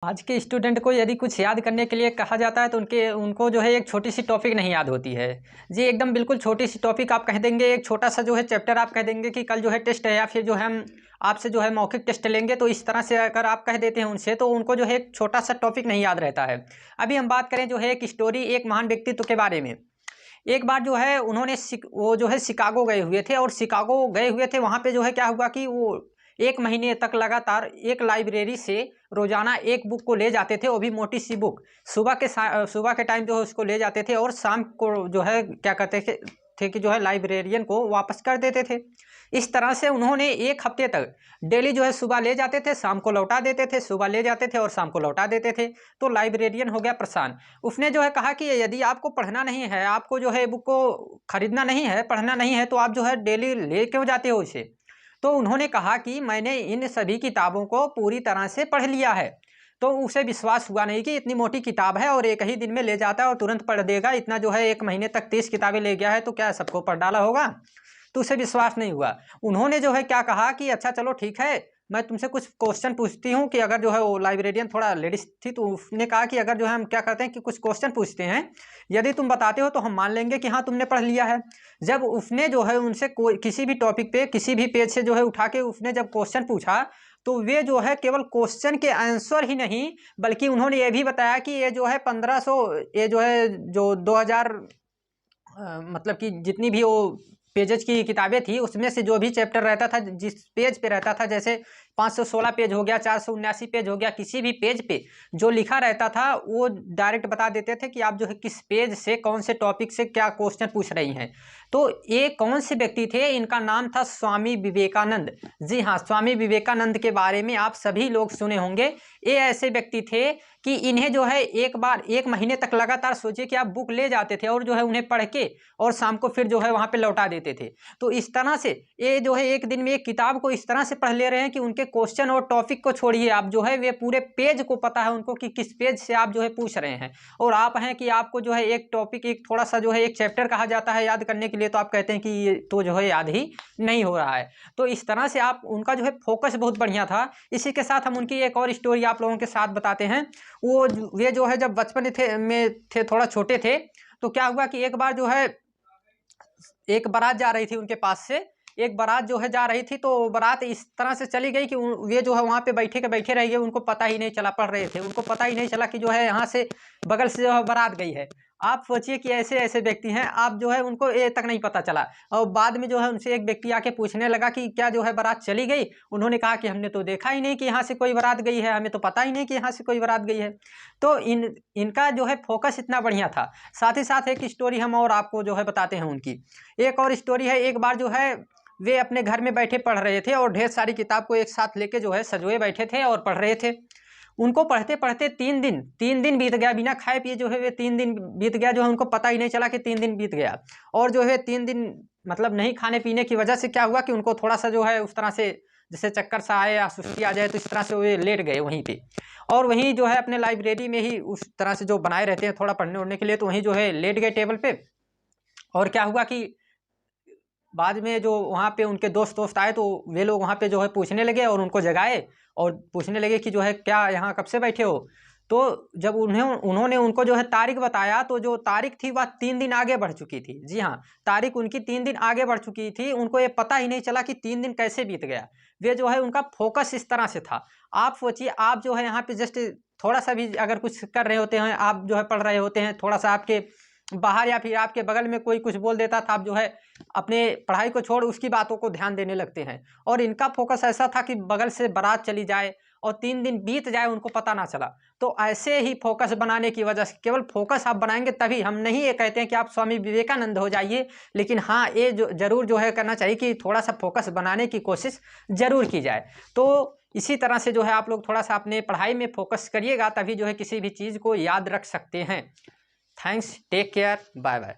आज के स्टूडेंट को यदि कुछ याद करने के लिए कहा जाता है तो उनको जो है एक छोटी सी टॉपिक नहीं याद होती है। जी एकदम बिल्कुल छोटी सी टॉपिक आप कह देंगे, एक छोटा सा जो है चैप्टर आप कह देंगे कि कल जो है टेस्ट है या फिर जो है हम आपसे जो है मौखिक टेस्ट लेंगे, तो इस तरह से अगर आप कह देते हैं उनसे तो उनको जो है एक छोटा सा टॉपिक नहीं याद रहता है। अभी हम बात करें जो है एक स्टोरी, एक महान व्यक्तित्व के बारे में। एक बार जो है उन्होंने वो जो है शिकागो गए हुए थे, और शिकागो गए हुए थे वहाँ पे जो है क्या हुआ कि वो 1 महीने तक लगातार एक लाइब्रेरी से रोज़ाना एक बुक को ले जाते थे, वो भी मोटी सी बुक। सुबह के टाइम जो है उसको ले जाते थे और शाम को जो है क्या करते थे कि जो है लाइब्रेरियन को वापस कर देते थे। इस तरह से उन्होंने 1 हफ्ते तक डेली जो है सुबह ले जाते थे, शाम को लौटा देते थे, सुबह ले जाते थे और शाम को लौटा देते थे। तो लाइब्रेरियन हो गया परेशान। उसने जो है कहा कि यदि आपको पढ़ना नहीं है, आपको जो है बुक को खरीदना नहीं है, पढ़ना नहीं है, तो आप जो है डेली ले क्यों जाते हो इसे? तो उन्होंने कहा कि मैंने इन सभी किताबों को पूरी तरह से पढ़ लिया है। तो उसे विश्वास हुआ नहीं कि इतनी मोटी किताब है और एक ही दिन में ले जाता है और तुरंत पढ़ देगा। इतना जो है 1 महीने तक 30 किताबें ले गया है, तो क्या सबको पढ़ डाला होगा? तो उसे विश्वास नहीं हुआ। उन्होंने जो है क्या कहा कि अच्छा चलो ठीक है, मैं तुमसे कुछ क्वेश्चन पूछती हूँ, कि अगर जो है वो लाइब्रेरियन थोड़ा लेडीज थी, तो उसने कहा कि अगर जो है हम क्या करते हैं कि कुछ क्वेश्चन पूछते हैं, यदि तुम बताते हो तो हम मान लेंगे कि हाँ तुमने पढ़ लिया है। जब उसने जो है उनसे कोई किसी भी टॉपिक पे किसी भी पेज से जो है उठा के उसने जब क्वेश्चन पूछा, तो वे जो है केवल क्वेश्चन के आंसर ही नहीं, बल्कि उन्होंने ये भी बताया कि ये जो है 1500, ये जो है जो 2000 मतलब कि जितनी भी वो पेजेज की किताबें थी, उसमें से जो भी चैप्टर रहता था, जिस पेज पे रहता था, जैसे 516 पेज हो गया, 479 पेज हो गया, किसी भी पेज पे जो लिखा रहता था वो डायरेक्ट बता देते थे कि आप जो है किस पेज से कौन से टॉपिक से क्या क्वेश्चन पूछ रही हैं। तो ये कौन से व्यक्ति थे? इनका नाम था स्वामी विवेकानंद। जी हाँ, स्वामी विवेकानंद के बारे में आप सभी लोग सुने होंगे। ये ऐसे व्यक्ति थे कि इन्हें जो है एक बार 1 महीने तक लगातार, सोचिए कि आप बुक ले जाते थे और जो है उन्हें पढ़ के और शाम को फिर जो है वहाँ पे लौटा देते थे। तो इस तरह से ये जो है एक दिन में एक किताब को इस तरह से पढ़ ले रहे हैं कि उनके क्वेश्चन और टॉपिक को छोड़िए, आप जो है वे पूरे पेज को पता है उनको कि किस पेज से आप जो है पूछ रहे हैं। और आप हैं कि आपको जो है एक टॉपिक, एक थोड़ा सा जो है एक चैप्टर कहा जाता है याद करने के लिए, तो आप कहते हैं कि ये तो जो है याद ही नहीं हो रहा है। तो इस तरह से आप उनका जो है फोकस बहुत बढ़िया था। इसी के साथ हम उनकी एक और स्टोरी आप लोगों के साथ बताते हैं। वे जो है जब बचपन थे थोड़ा छोटे थे, तो क्या हुआ कि एक बार जो है एक बारात जा रही थी उनके पास से। एक बारात जो है जा रही थी, तो बारात इस तरह से चली गई कि वे जो है वहाँ पे बैठे के बैठे रह गए। उनको पता ही नहीं चला, पढ़ रहे थे, उनको पता ही नहीं चला कि जो है यहाँ से बगल से जो है बारात गई है। आप सोचिए कि ऐसे ऐसे व्यक्ति हैं, आप जो है उनको ये तक नहीं पता चला। और बाद में जो है उनसे एक व्यक्ति आके पूछने लगा कि क्या जो है बारात चली गई? उन्होंने कहा कि हमने तो देखा ही नहीं कि यहाँ से कोई बारात गई है, हमें तो पता ही नहीं कि यहाँ से कोई बारात गई है। तो इनका जो है फोकस इतना बढ़िया था। साथ ही साथ एक स्टोरी हम और आपको जो है बताते हैं उनकी। एक और स्टोरी है, एक बार जो है वे अपने घर में बैठे पढ़ रहे थे और ढेर सारी किताब को एक साथ लेके जो है सजोए बैठे थे और पढ़ रहे थे। उनको पढ़ते पढ़ते 3 दिन बीत गया, बिना खाए पिए जो है वे 3 दिन बीत गया, जो है उनको पता ही नहीं चला कि 3 दिन बीत गया। और जो है 3 दिन मतलब नहीं खाने पीने की वजह से क्या हुआ कि उनको थोड़ा सा जो है उस तरह से जैसे चक्कर सा आए या सुस्ती आ जाए, तो इस तरह से वे लेट गए वहीं पे। और वहीं जो है अपने लाइब्रेरी में ही उस तरह से जो बनाए रहते हैं थोड़ा पढ़ने उढ़ने के लिए, तो वहीं जो है लेट गए टेबल पे। और क्या हुआ कि बाद में जो वहाँ पे उनके दोस्त आए, तो वे लोग वहाँ पे जो है पूछने लगे और उनको जगाए और पूछने लगे कि जो है क्या यहाँ कब से बैठे हो? तो जब उन्होंने उनको जो है तारीख बताया, तो जो तारीख थी वह 3 दिन आगे बढ़ चुकी थी। जी हाँ, तारीख उनकी 3 दिन आगे बढ़ चुकी थी। उनको ये पता ही नहीं चला कि 3 दिन कैसे बीत गया। वे जो है उनका फोकस इस तरह से था। आप सोचिए, आप जो है यहाँ पे जस्ट थोड़ा सा भी अगर कुछ कर रहे होते हैं, आप जो है पढ़ रहे होते हैं, थोड़ा सा आपके बाहर या फिर आपके बगल में कोई कुछ बोल देता था, आप जो है अपने पढ़ाई को छोड़ उसकी बातों को ध्यान देने लगते हैं। और इनका फोकस ऐसा था कि बगल से बारात चली जाए और 3 दिन बीत जाए, उनको पता ना चला। तो ऐसे ही फोकस बनाने की वजह से, केवल फोकस आप बनाएंगे तभी, हम नहीं ये कहते हैं कि आप स्वामी विवेकानंद हो जाइए, लेकिन हाँ ये जो जरूर जो है करना चाहिए कि थोड़ा सा फोकस बनाने की कोशिश जरूर की जाए। तो इसी तरह से जो है आप लोग थोड़ा सा अपने पढ़ाई में फोकस करिएगा, तभी जो है किसी भी चीज़ को याद रख सकते हैं। Thanks, take care, bye bye.